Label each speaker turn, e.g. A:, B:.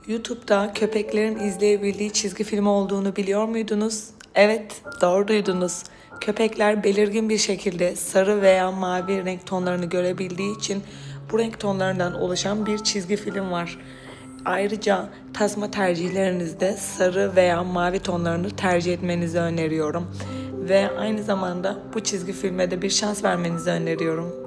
A: YouTube'da köpeklerin izleyebildiği çizgi film olduğunu biliyor muydunuz? Evet, doğru duydunuz. Köpekler belirgin bir şekilde sarı veya mavi renk tonlarını görebildiği için bu renk tonlarından oluşan bir çizgi film var. Ayrıca tasma tercihlerinizde sarı veya mavi tonlarını tercih etmenizi öneriyorum. Ve aynı zamanda bu çizgi filme de bir şans vermenizi öneriyorum.